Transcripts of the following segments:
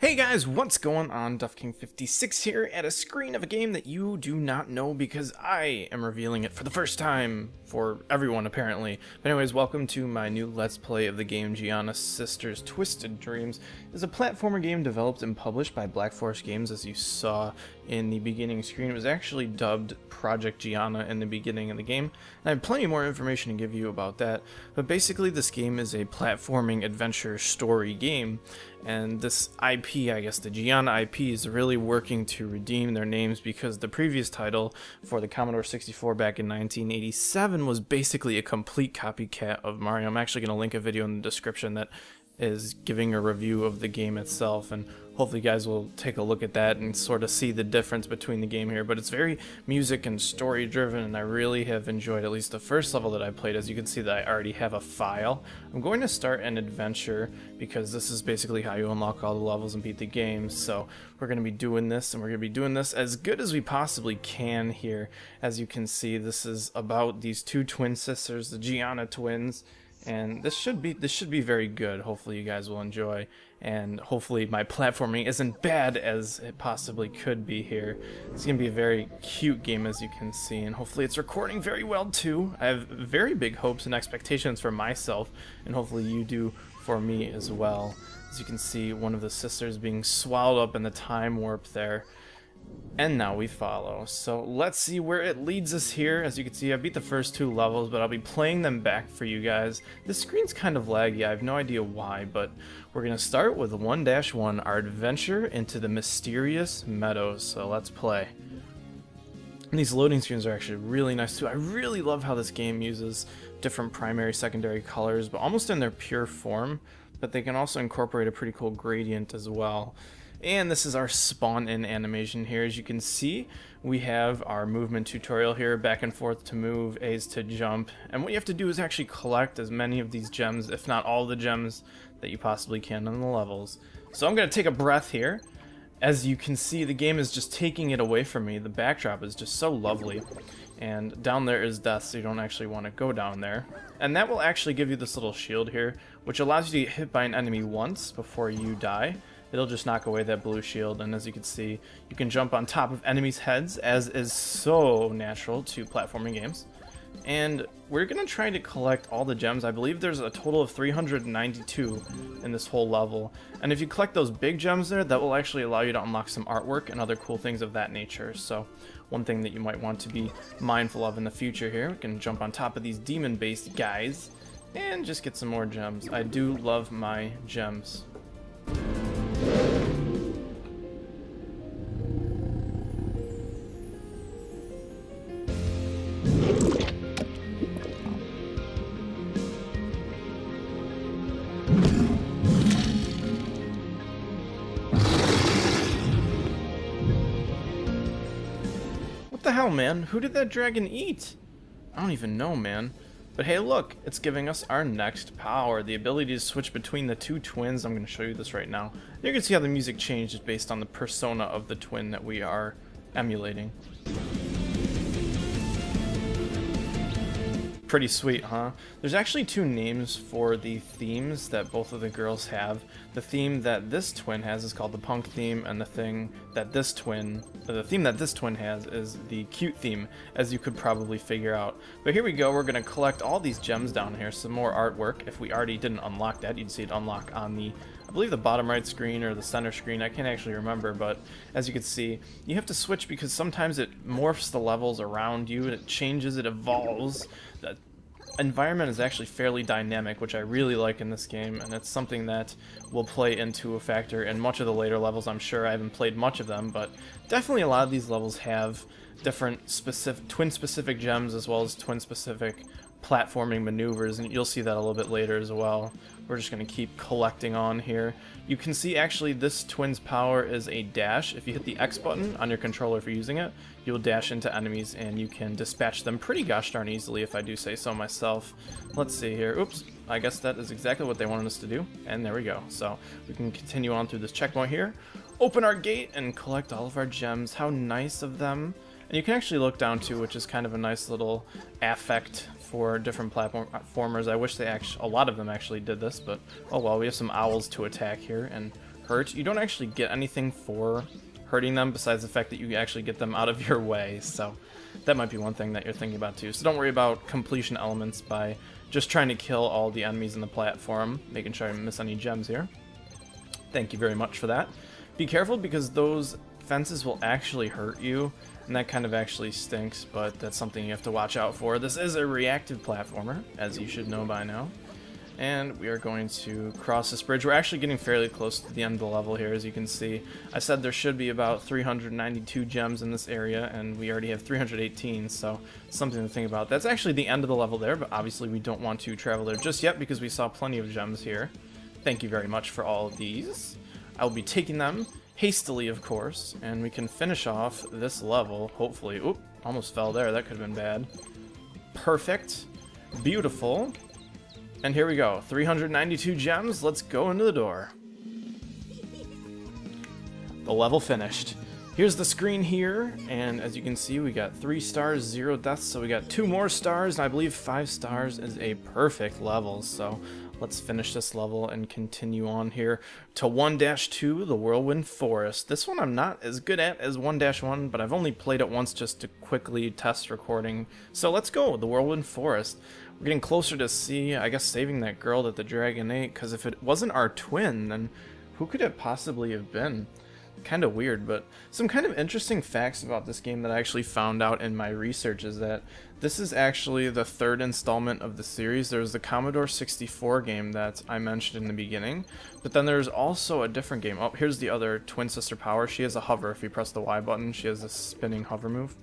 Hey guys, what's going on? DuffKing56 here at a screen of a game that you do not know because I am revealing it for the first time for everyone apparently. But anyways, welcome to my new Let's Play of the game Giana Sisters Twisted Dreams. It's a platformer game developed and published by Black Forest Games, as you saw in the beginning screen. It was actually dubbed Project Giana in the beginning of the game, and I have plenty more information to give you about that. But basically this game is a platforming adventure story game, and this IP, I guess the Giana IP, is really working to redeem their names because the previous title for the Commodore 64 back in 1987 was basically a complete copycat of Mario. I'm actually going to link a video in the description that is giving a review of the game itself, and hopefully you guys will take a look at that and sort of see the difference between the game here. But it's very music and story driven, and I really have enjoyed at least the first level that I played. As you can see that I already have a file. I'm going to start an adventure because this is basically how you unlock all the levels and beat the game. So we're going to be doing this, and we're going to be doing this as good as we possibly can here. As you can see, this is about these two twin sisters, the Giana twins. And this should be very good. Hopefully you guys will enjoy, and hopefully my platforming isn't bad as it possibly could be here. It's gonna be a very cute game, as you can see, and hopefully it's recording very well too. I have very big hopes and expectations for myself, and hopefully you do for me as well. As you can see, one of the sisters being swallowed up in the time warp there. And now we follow. So let's see where it leads us here. As you can see, I beat the first two levels, but I'll be playing them back for you guys. This screen's kind of laggy, I have no idea why, but we're going to start with 1-1, our adventure into the mysterious meadows. So let's play. And these loading screens are actually really nice too. I really love how this game uses different primary, secondary colors, but almost in their pure form, but they can also incorporate a pretty cool gradient as well. And this is our spawn in animation here. As you can see, we have our movement tutorial here, back and forth to move, A's to jump. And what you have to do is actually collect as many of these gems, if not all the gems, that you possibly can on the levels. So I'm going to take a breath here. As you can see, the game is just taking it away from me. The backdrop is just so lovely. And down there is death, so you don't actually want to go down there. And that will actually give you this little shield here, which allows you to get hit by an enemy once before you die. It'll just knock away that blue shield, and as you can see, you can jump on top of enemies' heads, as is so natural to platforming games. And we're going to try to collect all the gems. I believe there's a total of 392 in this whole level. And if you collect those big gems there, that will actually allow you to unlock some artwork and other cool things of that nature. So one thing that you might want to be mindful of in the future here. We can jump on top of these demon-based guys and just get some more gems. I do love my gems. What the hell, man? Who did that dragon eat? I don't even know, man. But hey, look, it's giving us our next power, the ability to switch between the two twins. I'm going to show you this right now. You can see how the music changes based on the persona of the twin that we are emulating. Pretty sweet, huh? There's actually two names for the themes that both of the girls have. The theme that this twin has is called the punk theme, and the theme that this twin has is the cute theme, as you could probably figure out. But here we go, we're gonna collect all these gems down here, some more artwork. If we already didn't unlock that, you'd see it unlock on the, I believe, the bottom right screen or the center screen. I can't actually remember, but as you can see, you have to switch because sometimes it morphs the levels around you, and it changes, it evolves. The environment is actually fairly dynamic, which I really like in this game, and it's something that will play into a factor in much of the later levels. I'm sure I haven't played much of them, but definitely a lot of these levels have different twin-specific gems as well as twin-specific platforming maneuvers, and you'll see that a little bit later as well. We're just going to keep collecting on here. You can see actually this twin's power is a dash. If you hit the X button on your controller for using it, you'll dash into enemies and you can dispatch them pretty gosh darn easily, if I do say so myself. Let's see here. Oops, I guess that is exactly what they wanted us to do, and there we go. So we can continue on through this checkpoint here, open our gate, and collect all of our gems. How nice of them. And you can actually look down too, which is kind of a nice little affect for different platformers. I wish they a lot of them actually did this, but oh well. We have some owls to attack here, and hurt, you don't actually get anything for hurting them besides the fact that you actually get them out of your way. So that might be one thing that you're thinking about too. So don't worry about completion elements by just trying to kill all the enemies in the platform, making sure I don't miss any gems here. Thank you very much for that. Be careful because those fences will actually hurt you, and that kind of actually stinks, but that's something you have to watch out for. This is a reactive platformer, as you should know by now. And we are going to cross this bridge. We're actually getting fairly close to the end of the level here, as you can see. I said there should be about 392 gems in this area, and we already have 318, so something to think about. That's actually the end of the level there, but obviously we don't want to travel there just yet because we saw plenty of gems here. Thank you very much for all of these. I will be taking them hastily, of course, and we can finish off this level, hopefully. Oop, almost fell there. That could have been bad. Perfect. Beautiful. And here we go. 392 gems. Let's go into the door. The level finished. Here's the screen here, and as you can see, we got 3 stars, 0 deaths, so we got 2 more stars, and I believe 5 stars is a perfect level, so let's finish this level and continue on here to 1-2, the Whirlwind Forest. This one I'm not as good at as 1-1, but I've only played it once just to quickly test recording. So let's go, the Whirlwind Forest. We're getting closer to I guess, saving that girl that the dragon ate, because if it wasn't our twin, then who could it possibly have been? Kind of weird, but some kind of interesting facts about this game that I actually found out in my research is that this is actually the 3rd installment of the series. There's the Commodore 64 game that I mentioned in the beginning, but then there's also a different game. Oh, here's the other twin sister power. She has a hover. If you press the Y button, she has a spinning hover move.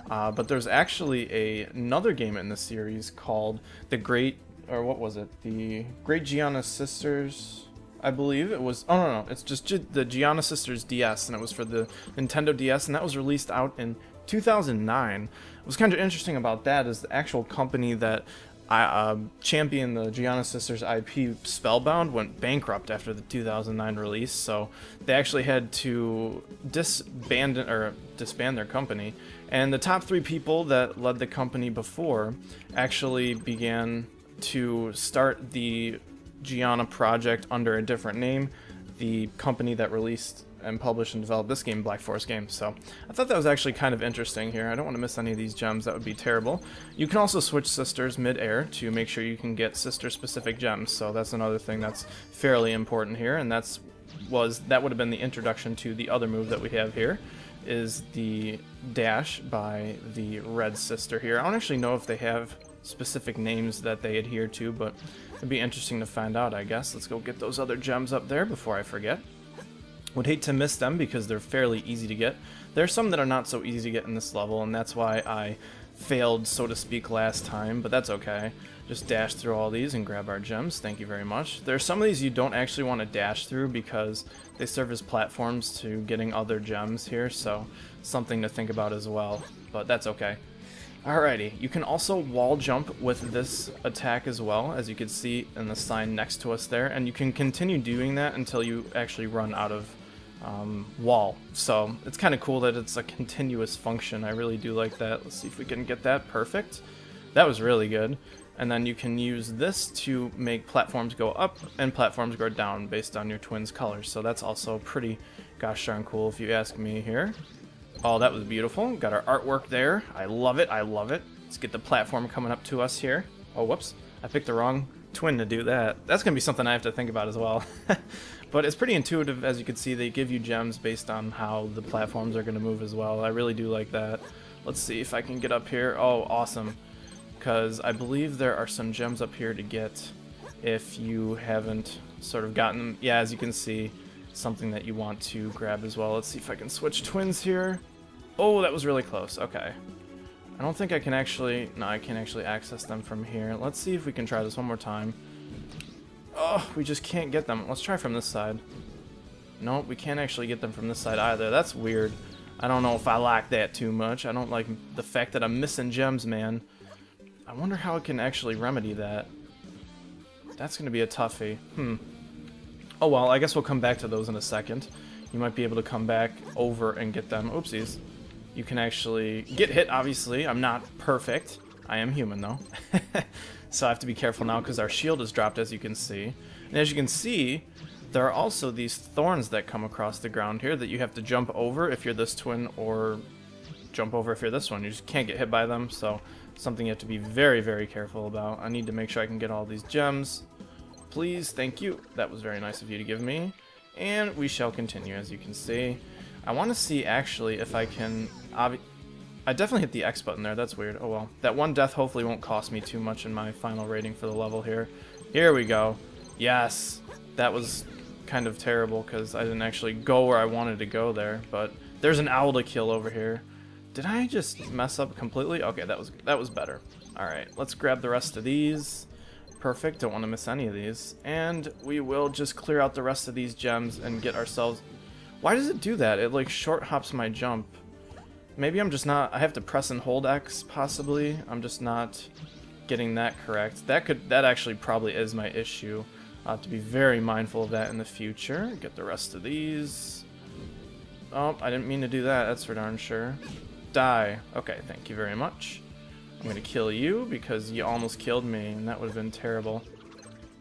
But there's actually another game in the series called The Great Giana Sisters, I believe it was. Oh no, it's just the Giana Sisters DS, and it was for the Nintendo DS, and that was released out in 2009. What's kind of interesting about that is the actual company that championed the Giana Sisters IP, Spellbound, went bankrupt after the 2009 release, so they actually had to disband their company. And the top 3 people that led the company before actually began to start the Giana project under a different name, the company that released and published and developed this game, Black Forest Games. So I thought that was actually kind of interesting here. I don't want to miss any of these gems. That would be terrible. You can also switch sisters mid-air to make sure you can get sister-specific gems. So that's another thing that's fairly important here, and that would have been the introduction to the other move that we have here, is the dash by the red sister here. I don't actually know if they have specific names that they adhere to, but it'd be interesting to find out, I guess. Let's go get those other gems up there before I forget. Would hate to miss them because they're fairly easy to get. There are some that are not so easy to get in this level, and that's why I failed, so to speak, last time, but that's okay. Just dash through all these and grab our gems. Thank you very much. There are some of these you don't actually want to dash through because they serve as platforms to getting other gems here, so something to think about as well, but that's okay. Alrighty, you can also wall jump with this attack as well, as you can see in the sign next to us there, and you can continue doing that until you actually run out of wall. So it's kind of cool that it's a continuous function. I really do like that. Let's see if we can get that perfect. That was really good. And then you can use this to make platforms go up and platforms go down based on your twin's colors. So that's also pretty gosh darn cool if you ask me here. Oh, that was beautiful. Got our artwork there. I love it. I love it. Let's get the platform coming up to us here. Oh, whoops. I picked the wrong twin to do that. That's going to be something I have to think about as well. But it's pretty intuitive, as you can see. They give you gems based on how the platforms are going to move as well. I really do like that. Let's see if I can get up here. Oh, awesome. Because I believe there are some gems up here to get if you haven't sort of gotten them. Yeah, as you can see, something that you want to grab as well. Let's see if I can switch twins here. Oh, that was really close. Okay. I don't think I can actually... No, I can't actually access them from here. Let's see if we can try this one more time. Oh, we just can't get them. Let's try from this side. Nope, we can't actually get them from this side either. That's weird. I don't know if I like that too much. I don't like the fact that I'm missing gems, man. I wonder how I can actually remedy that. That's going to be a toughie. Oh well, I guess we'll come back to those in a second. You might be able to come back over and get them. Oopsies. You can actually get hit, obviously. I'm not perfect. I am human, though. So I have to be careful now because our shield is dropped, as you can see. And as you can see, There are also these thorns that come across the ground here that you have to jump over if you're this twin, or jump over if you're this one. You just can't get hit by them, so something you have to be very, very careful about. I need to make sure I can get all these gems. Please, thank you. That was very nice of you to give me. And we shall continue, as you can see. I want to see, actually, if I can... I definitely hit the X button there. That's weird. Oh, well. That one death hopefully won't cost me too much in my final rating for the level here. Here we go. Yes. That was kind of terrible because I didn't actually go where I wanted to go there. But there's an owl to kill over here. Did I just mess up completely? Okay, that was better. All right, let's grab the rest of these. Perfect. Don't want to miss any of these. And we will just clear out the rest of these gems and get ourselves... Why does it do that? It like short hops my jump. Maybe I'm just not... I have to press and hold X, possibly. I'm just not getting that correct. That actually probably is my issue. I'll have to be very mindful of that in the future. Get the rest of these. Oh, I didn't mean to do that. That's for darn sure. Die. Okay, thank you very much. I'm gonna kill you because you almost killed me, and that would have been terrible.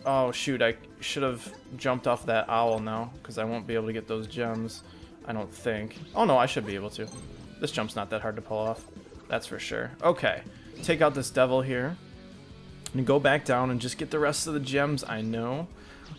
Oh, shoot. I should have jumped off that owl now because I won't be able to get those gems. I don't think. Oh, no, I should be able to. This jump's not that hard to pull off. That's for sure. Okay. Take out this devil here. And go back down and just get the rest of the gems. I know.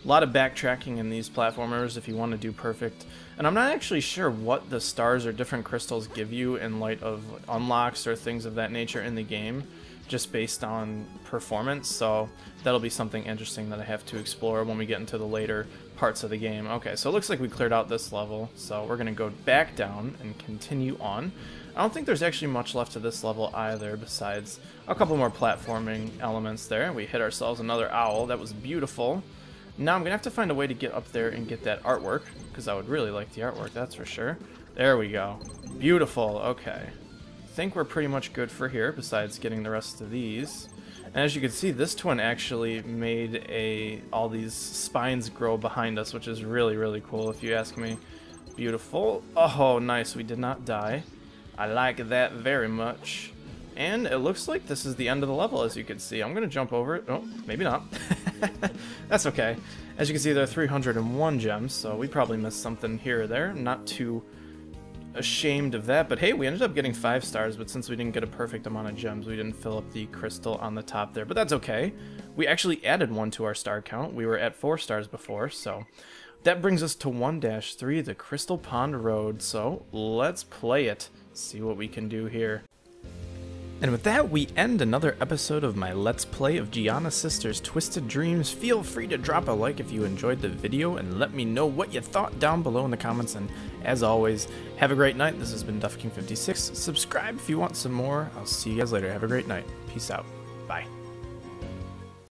A lot of backtracking in these platformers if you want to do perfect. And I'm not actually sure what the stars or different crystals give you in light of unlocks or things of that nature in the game, just based on performance. So that'll be something interesting that I have to explore when we get into the later parts of the game. Okay, so it looks like we cleared out this level, so we're gonna go back down and continue on. I don't think there's actually much left to this level either, besides a couple more platforming elements there. We hit ourselves another owl. That was beautiful. Now I'm gonna have to find a way to get up there and get that artwork, because I would really like the artwork, that's for sure. There we go. Beautiful. Okay. I think we're pretty much good for here, besides getting the rest of these. And as you can see, this twin actually made all these spines grow behind us, which is really, really cool if you ask me. Beautiful. Oh, nice. We did not die. I like that very much. And it looks like this is the end of the level, as you can see. I'm going to jump over it. Oh, maybe not. That's okay. As you can see, there are 301 gems, so we probably missed something here or there. Not too ashamed of that, but hey, we ended up getting 5 stars, but since we didn't get a perfect amount of gems, we didn't fill up the crystal on the top there, but that's okay. We actually added 1 to our star count. We were at 4 stars before, so that brings us to 1-3, the Crystal Pond Road. So let's play it, see what we can do here. And with that, we end another episode of my Let's Play of Giana Sisters Twisted Dreams. Feel free to drop a like if you enjoyed the video and let me know what you thought down below in the comments. And as always, have a great night. This has been DuffKing56. Subscribe if you want some more. I'll see you guys later. Have a great night. Peace out. Bye.